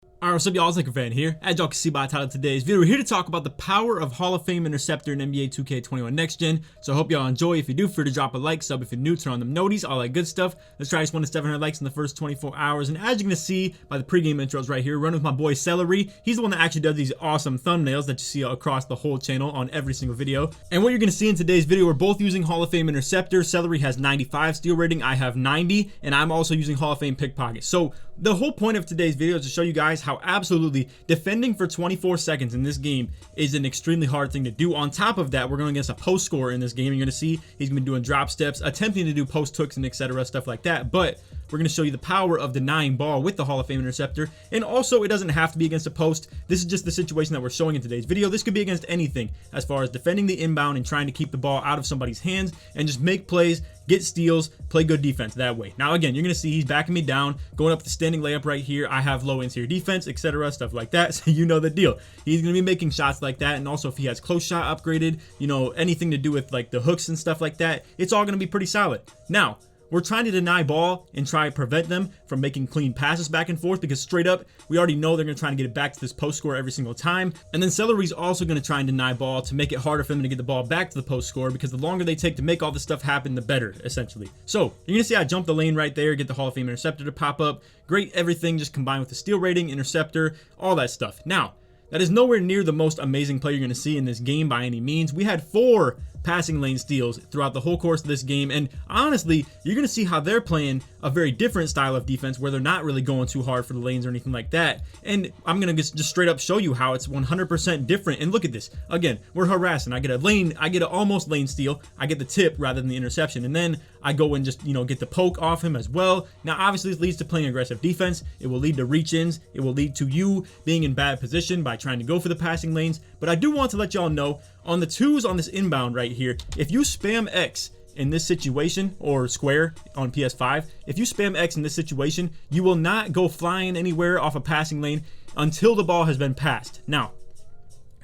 Alright, what's up y'all, it's LakerFan here. As y'all can see by the title of today's video, we're here to talk about the power of Hall of Fame Interceptor in NBA 2K21 Next Gen. So I hope y'all enjoy. If you do, feel free to drop a like, sub if you're new, turn on them noties, all that good stuff. Let's try this 1 to 700 likes in the first 24 hours. And as you're going to see by the pregame intros right here, running with my boy Celery. He's the one that actually does these awesome thumbnails that you see across the whole channel on every single video. And what you're going to see in today's video, we're both using Hall of Fame Interceptor. Celery has 95 steal rating, I have 90, and I'm also using Hall of Fame Pickpocket. So the whole point of today's video is to show you guys how absolutely defending for 24 seconds in this game is an extremely hard thing to do. On top of that, we're going against a post scorer in this game. You're going to see he's going to be doing drop steps, attempting to do post hooks and etc. stuff like that. But we're going to show you the power of denying ball with the Hall of Fame Interceptor. And also, it doesn't have to be against a post. This is just the situation that we're showing in today's video. This could be against anything as far as defending the inbound and trying to keep the ball out of somebody's hands and just make plays, get steals, play good defense that way. Now again, you're going to see he's backing me down, going up the standing layup right here. I have low interior defense, etc. stuff like that. So you know the deal. He's going to be making shots like that. And also if he has close shot upgraded, you know, anything to do with like the hooks and stuff like that, it's all going to be pretty solid. Now, we're trying to deny ball and try to prevent them from making clean passes back and forth because straight up, we already know they're going to try and get it back to this post scorer every single time. And then Celery's also going to try and deny ball to make it harder for them to get the ball back to the post scorer because the longer they take to make all this stuff happen, the better, essentially. So you're going to see I jump the lane right there, get the Hall of Fame Interceptor to pop up. Great everything just combined with the steal rating, interceptor, all that stuff. Now, that is nowhere near the most amazing play you're going to see in this game by any means. We had 4 passing lane steals throughout the whole course of this game, and honestly, you're going to see how they're playing a very different style of defense where they're not really going too hard for the lanes or anything like that. And I'm going to just straight up show you how it's 100% different. And look at this. Again, we're harassing. I get an almost lane steal. I get the tip rather than the interception, and then I go and just, you know, get the poke off him as well. Now, obviously, this leads to playing aggressive defense. It will lead to reach-ins. It will lead to you being in bad position by trying to go for the passing lanes. But I do want to let y'all know, on the twos on this inbound right here, if you spam X in this situation, or square on PS5, if you spam X in this situation, you will not go flying anywhere off a passing lane until the ball has been passed. Now,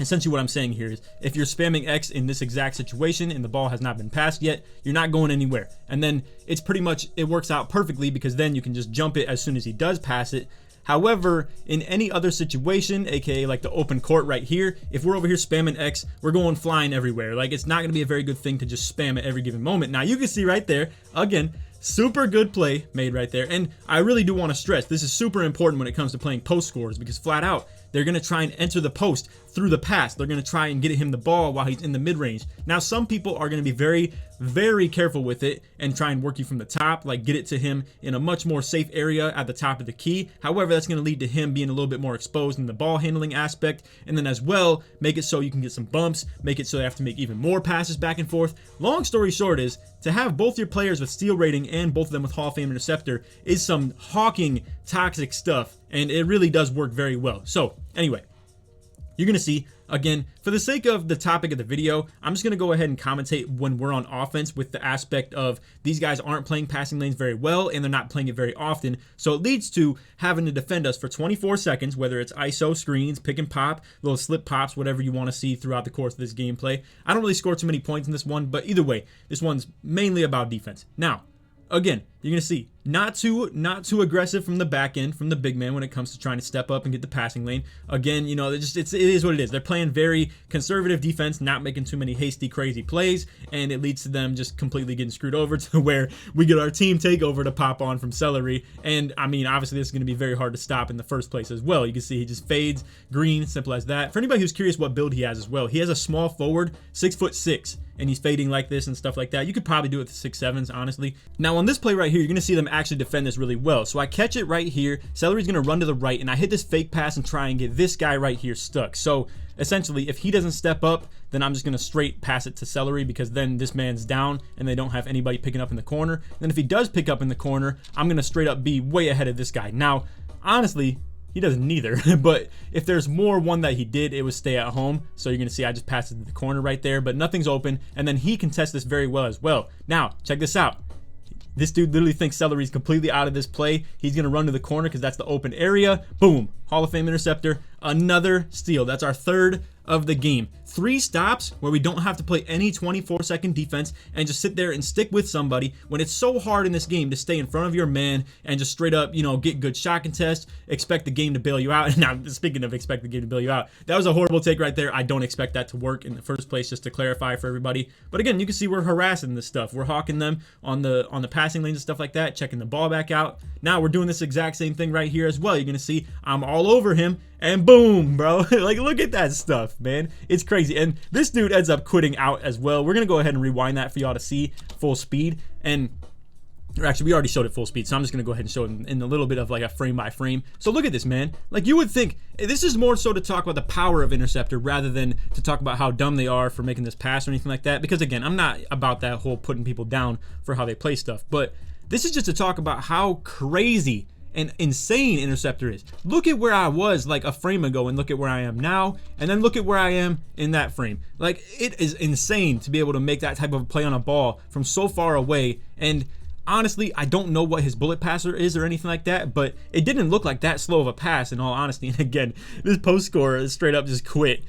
essentially what I'm saying here is if you're spamming X in this exact situation and the ball has not been passed yet, you're not going anywhere. And then it's pretty much, it works out perfectly because then you can just jump it as soon as he does pass it. However, in any other situation, aka like the open court right here, if we're over here spamming X, we're going flying everywhere. Like, it's not going to be a very good thing to just spam at every given moment. Now, you can see right there, again, super good play made right there. And I really do want to stress, this is super important when it comes to playing post scores because flat out, they're going to try and enter the post through the pass. They're going to try and get him the ball while he's in the mid-range. Now, some people are going to be very, very careful with it and try and work you from the top, like get it to him in a much more safe area at the top of the key. However, that's going to lead to him being a little bit more exposed in the ball handling aspect. And then as well, make it so you can get some bumps, make it so they have to make even more passes back and forth. Long story short is, to have both your players with steal rating and both of them with Hall of Fame Interceptor is some hawking toxic stuff, and it really does work very well. So anyway, you're gonna see, again, for the sake of the topic of the video, I'm just gonna go ahead and commentate when we're on offense with the aspect of these guys aren't playing passing lanes very well and they're not playing it very often, so it leads to having to defend us for 24 seconds, whether it's ISO, screens, pick and pop, little slip pops, whatever you want to see throughout the course of this gameplay. I don't really score too many points in this one, but either way, this one's mainly about defense. Now, again, you're going to see not too aggressive from the back end, from the big man when it comes to trying to step up and get the passing lane. Again, you know, it is what it is. They're playing very conservative defense, not making too many hasty, crazy plays, and it leads to them just completely getting screwed over to where we get our team takeover to pop on from Celery. And I mean, obviously, this is going to be very hard to stop in the first place as well. You can see he just fades green, simple as that. For anybody who's curious what build he has as well, he has a small forward, 6'6", and he's fading like this and stuff like that. You could probably do it with 6'7s, honestly. Now, on this play right here, you're going to see them actually defend this really well. So I catch it right here. Celery's going to run to the right, and I hit this fake pass and try and get this guy right here stuck. So essentially, if he doesn't step up, then I'm just going to straight pass it to Celery because then this man's down and they don't have anybody picking up in the corner. And then if he does pick up in the corner, I'm going to straight up be way ahead of this guy. Now, honestly, he doesn't either, but if there's more one that he did, it was stay at home. So you're going to see I just passed it to the corner right there, but nothing's open. And then he can test this very well as well. Now, check this out. This dude literally thinks Celery's completely out of this play. He's going to run to the corner because that's the open area. Boom. Hall of Fame Interceptor. Another steal. That's our third of the game. 3 stops where we don't have to play any 24-second defense and just sit there and stick with somebody when it's so hard in this game to stay in front of your man and just straight up, get good shot contests, expect the game to bail you out. Now, speaking of expect the game to bail you out, that was a horrible take right there. I don't expect that to work in the first place, just to clarify for everybody. But again, you can see we're harassing this stuff. We're hawking them on the passing lanes and stuff like that, checking the ball back out. Now we're doing this exact same thing right here as well. You're going to see I'm all over him, and boom, bro. Like, look at that stuff, man. It's crazy. And this dude ends up quitting out as well. We're going to go ahead and rewind that for y'all to see full speed. And actually, we already showed it full speed, so I'm just going to go ahead and show it in a little bit of like a frame by frame. So look at this, man. Like, you would think this is more so to talk about the power of Interceptor rather than to talk about how dumb they are for making this pass or anything like that. Because again, I'm not about that whole putting people down for how they play stuff. But this is just to talk about how crazy and insane Interceptor is. Look at where I was like a frame ago and look at where I am now, and then look at where I am in that frame. Like, it is insane to be able to make that type of play on a ball from so far away. And honestly, I don't know what his bullet passer is or anything like that, but it didn't look like that slow of a pass in all honesty. And again, this post scorer is straight up just quit.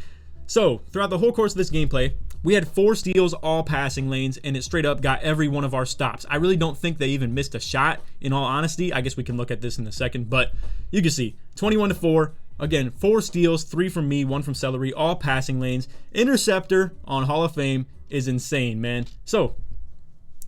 So throughout the whole course of this gameplay, we had 4 steals, all passing lanes, and it straight up got every one of our stops. I really don't think they even missed a shot, in all honesty. I guess we can look at this in a second, but you can see 21-4. Again, 4 steals, 3 from me, 1 from Celery, all passing lanes. Interceptor on Hall of Fame is insane, man. So,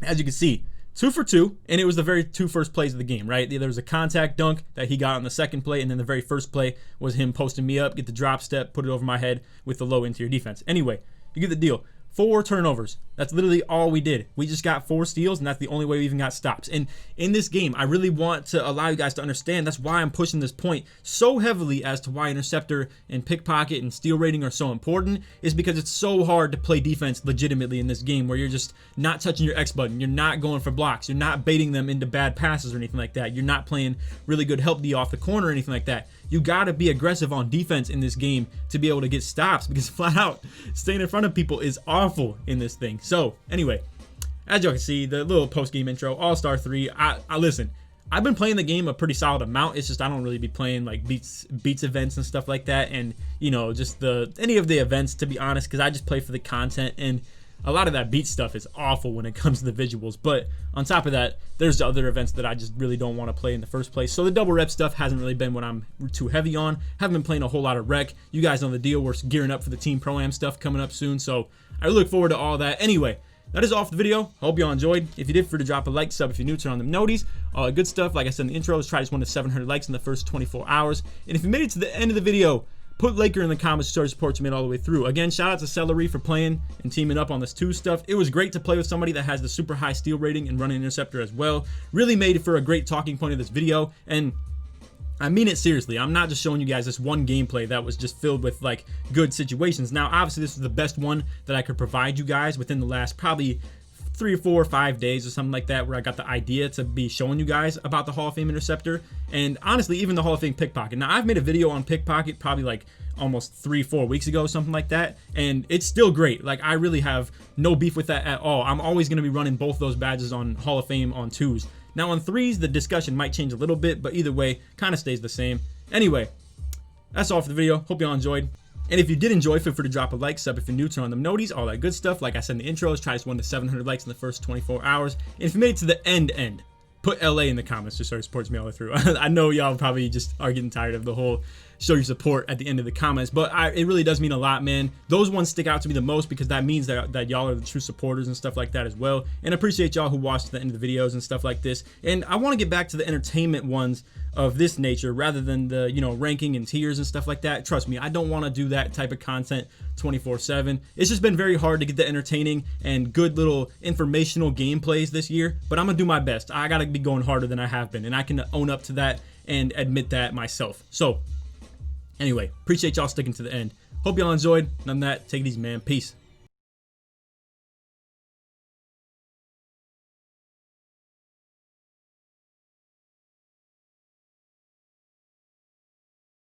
as you can see, 2 for 2, and it was the very 2 first plays of the game, right? There was a contact dunk that he got on the second play, and then the very first play was him posting me up, get the drop step, put it over my head with the low interior defense. Anyway, you get the deal. 4 turnovers. That's literally all we did. We just got 4 steals, and that's the only way we even got stops. And in this game, I really want to allow you guys to understand that's why I'm pushing this point so heavily as to why Interceptor and pickpocket and steal rating are so important, is because it's so hard to play defense legitimately in this game where you're just not touching your X button. You're not going for blocks. You're not baiting them into bad passes or anything like that. You're not playing really good help D off the corner or anything like that. You got to be aggressive on defense in this game to be able to get stops, because flat out staying in front of people is awful in this thing. So anyway, as y'all can see, the little post-game intro, All-Star 3, I listen, I've been playing the game a pretty solid amount. It's just I don't really be playing like beats events and stuff like that, and just any of the events, to be honest, because I just play for the content, and a lot of that beat stuff is awful when it comes to the visuals. But on top of that, there's the other events that I just really don't want to play in the first place. So the double rep stuff hasn't really been what I'm too heavy on. Haven't been playing a whole lot of rec. You guys know the deal. We're gearing up for the Team Pro-Am stuff coming up soon. So I look forward to all that. Anyway, that is all for the video. I hope y'all enjoyed. If you did, feel free to drop a like, sub if you're new, turn on them noties. All that good stuff. Like I said in the intro, let's try this one to 700 likes in the first 24 hours. And if you made it to the end of the video, put Laker in the comments to show your support you made all the way through. Again, shout out to Celery for playing and teaming up on this 2 stuff. It was great to play with somebody that has the super high steal rating and running Interceptor as well. Really made it for a great talking point of this video. And I mean it seriously. I'm not just showing you guys this one gameplay that was just filled with like good situations. Now, obviously, this was the best one that I could provide you guys within the last probably 3 or 4 or 5 days or something like that, where I got the idea to be showing you guys about the Hall of Fame Interceptor, and honestly even the Hall of Fame pickpocket. Now, I've made a video on pickpocket probably like almost 3-4 weeks ago, something like that, and it's still great. Like, I really have no beef with that at all. I'm always going to be running both those badges on Hall of Fame on 2s. Now on 3s, the discussion might change a little bit, but either way, kind of stays the same. Anyway, that's all for the video. Hope y'all enjoyed. And if you did enjoy, feel free to drop a like, sub if you're new, turn on them noties, all that good stuff. Like I said in the intro, let's try this one to 700 likes in the first 24 hours. And if you made it to the end, put LA in the comments just so it supports me all the way through. I know y'all probably just are getting tired of the whole show your support at the end of the comments, but it really does mean a lot, man. Those ones stick out to me the most because that means that y'all are the true supporters and stuff like that as well. And I appreciate y'all who watched to the end of the videos and stuff like this. And I want to get back to the entertainment ones of this nature rather than the ranking and tiers and stuff like that. Trust me, I don't want to do that type of content 24/7. It's just been very hard to get the entertaining and good little informational gameplays this year, but I'm gonna do my best. I gotta be going harder than I have been, and I can own up to that and admit that myself. So anyway, appreciate y'all sticking to the end. Hope y'all enjoyed. None of that, take it easy, man. Peace.